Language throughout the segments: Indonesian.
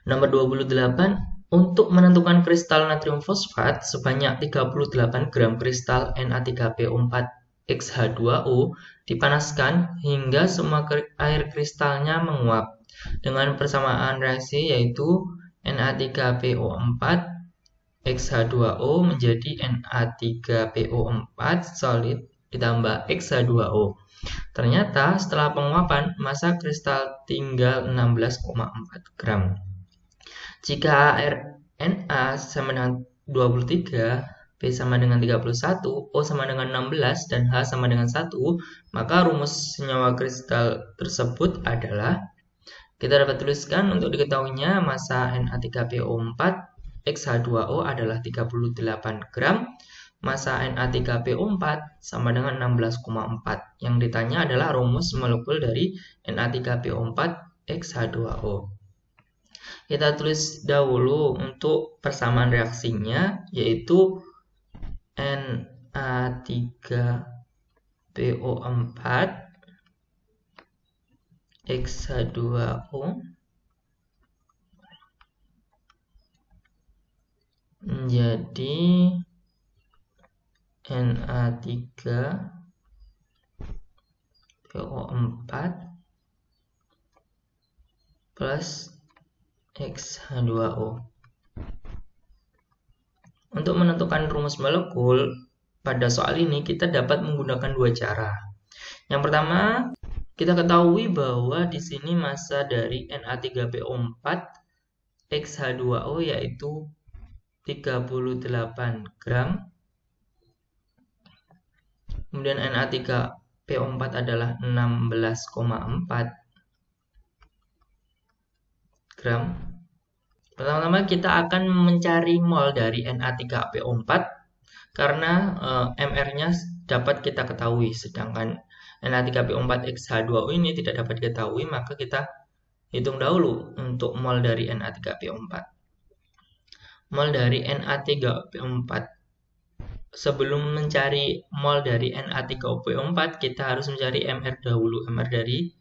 Nomor 28, untuk menentukan kristal natrium fosfat sebanyak 38 gram kristal Na3PO4XH2O dipanaskan hingga semua air kristalnya menguap dengan persamaan reaksi, yaitu Na3PO4 X-H2O menjadi Na3PO4 solid ditambah X-H2O. Ternyata setelah penguapan, massa kristal tinggal 16,4 gram. Jika AR Na sama dengan 23, B sama dengan 31, O sama dengan 16, dan H sama dengan 1, maka rumus senyawa kristal tersebut adalah, kita dapat tuliskan untuk diketahuinya massa Na3PO4 X-H2O adalah 38 gram, massa Na3PO4 sama dengan 16,4. Yang ditanya adalah rumus molekul dari Na3PO4 X-H2O. Kita tulis dahulu untuk persamaan reaksinya, yaitu Na3PO4 X-H2O menjadi Na3PO4 plus X-H2O. Untuk menentukan rumus molekul pada soal ini kita dapat menggunakan dua cara. Yang pertama, kita ketahui bahwa di sini massa dari Na3PO4 X-H2O yaitu 38 gram. Kemudian Na3PO4 adalah 16,4 gram. Pertama-tama kita akan mencari mol dari Na3PO4 karena MR-nya dapat kita ketahui, sedangkan Na3PO4XH2O ini tidak dapat diketahui, maka kita hitung dahulu untuk mol dari Na3PO4. Mol dari Na3PO4. Sebelum mencari mol dari Na3PO4, kita harus mencari MR dahulu. MR dari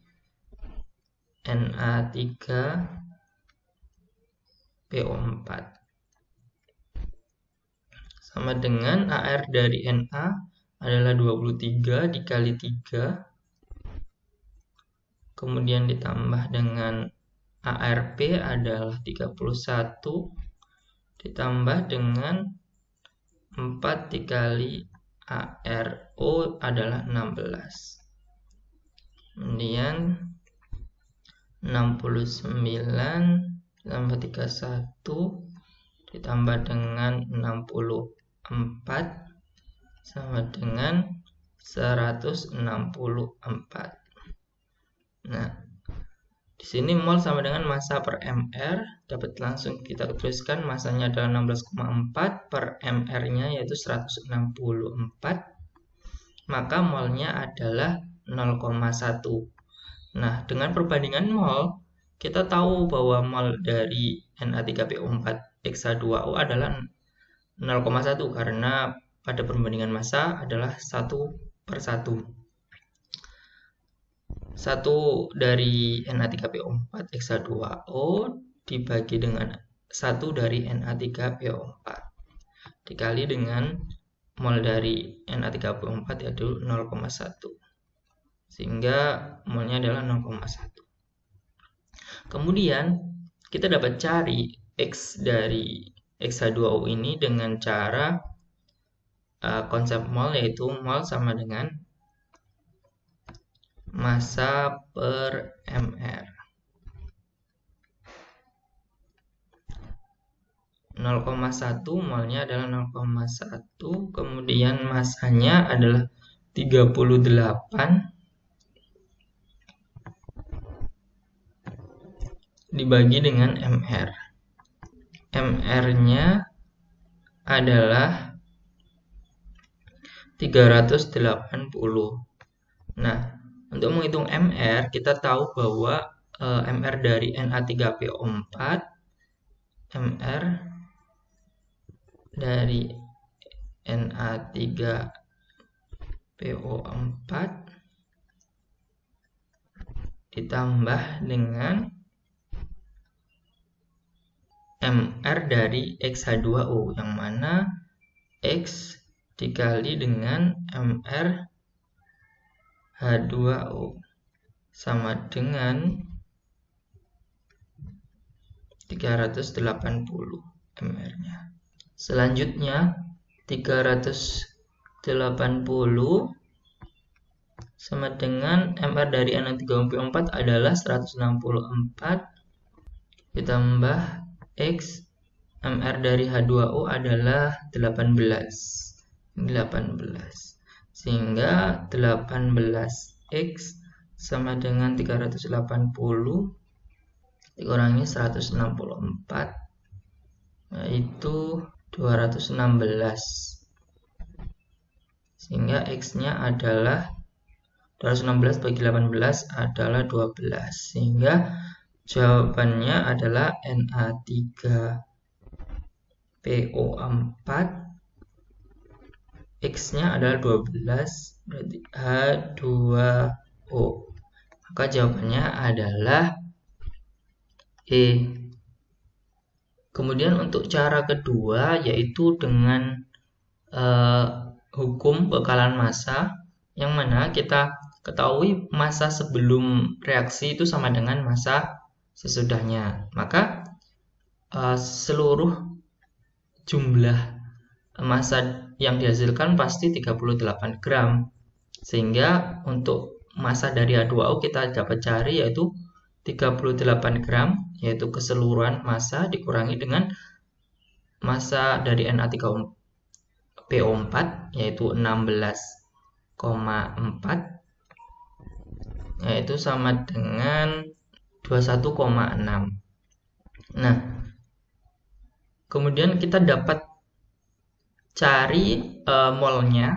Na3PO4 sama dengan AR dari Na adalah 23 dikali 3, kemudian ditambah dengan ARP adalah 31, ditambah dengan 4 dikali ARO adalah 16. Kemudian 69 ditambah 31 ditambah dengan 64 sama dengan 164. Nah, di sini mol sama dengan massa per mr, dapat langsung kita tuliskan massanya adalah 16,4 per mr-nya yaitu 164, maka molnya adalah 0,1. Nah, dengan perbandingan mol, kita tahu bahwa mol dari Na3PO4 X-H2O adalah 0,1 karena pada perbandingan massa adalah 1/1. 1 dari Na3PO4 X-H2O dibagi dengan 1 dari Na3PO4 dikali dengan mol dari Na3PO4 yaitu 0,1, sehingga molnya adalah 0,1. Kemudian kita dapat cari X dari X-H2O ini dengan cara konsep mol, yaitu mol sama dengan massa per mr. 0,1 molnya adalah 0,1, kemudian massanya adalah 38 dibagi dengan mr. MR-nya adalah 380. Nah, untuk menghitung MR, kita tahu bahwa MR dari Na3PO4, MR dari Na3PO4 ditambah dengan MR dari XH2O, yang mana X dikali dengan MR H2O sama dengan 380 MR-nya. Selanjutnya 380 sama dengan MR dari Na3PO4 adalah 164 ditambah X MR dari H2O adalah 18. Sehingga 18X sama dengan 380 dikurangi 164, yaitu 216. Sehingga X-nya adalah 216 bagi 18 adalah 12. Sehingga jawabannya adalah Na3PO4, X-nya adalah 12, berarti H2O. Maka jawabannya adalah E. Kemudian untuk cara kedua, yaitu dengan hukum bekalan massa, yang mana kita ketahui massa sebelum reaksi itu sama dengan massa sesudahnya. Maka seluruh jumlah massa yang dihasilkan pasti 38 gram. Sehingga untuk massa dari H2O kita dapat cari yaitu 38 gram, yaitu keseluruhan massa dikurangi dengan massa dari Na3PO4 yaitu 16,4, yaitu sama dengan 21,6. Nah, kemudian kita dapat cari molnya,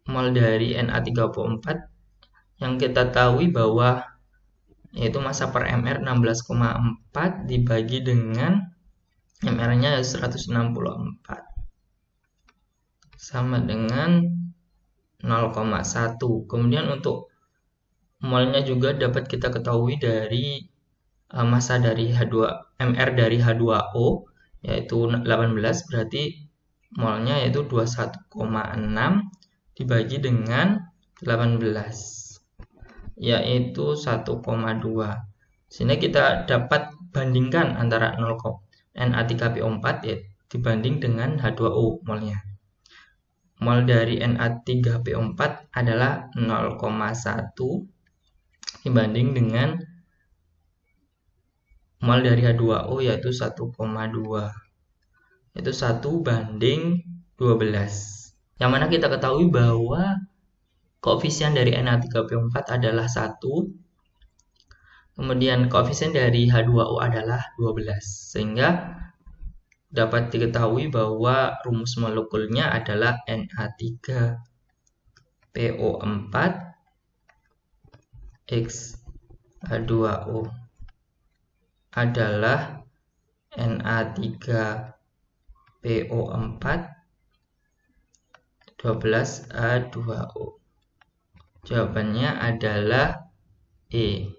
mol dari Na3PO4 yang kita tahu bahwa yaitu massa per MR 16,4 dibagi dengan MR-nya 164 sama dengan 0,1. Kemudian untuk molnya juga dapat kita ketahui dari massa dari MR dari H2O yaitu 18, berarti molnya yaitu 21,6 dibagi dengan 18 yaitu 1,2. Sehingga kita dapat bandingkan antara Na3PO4 ya, dibanding dengan H2O molnya. Mol dari Na3PO4 adalah 0,1 dibanding dengan mol dari H2O yaitu 1,2. Itu 1:12. Yang mana kita ketahui bahwa koefisien dari Na3PO4 adalah 1. Kemudian koefisien dari H2O adalah 12. Sehingga dapat diketahui bahwa rumus molekulnya adalah Na3PO4 X H2O adalah Na3PO4 12H2O. Jawabannya adalah E.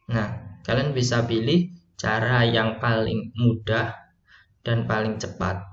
Nah, kalian bisa pilih cara yang paling mudah dan paling cepat.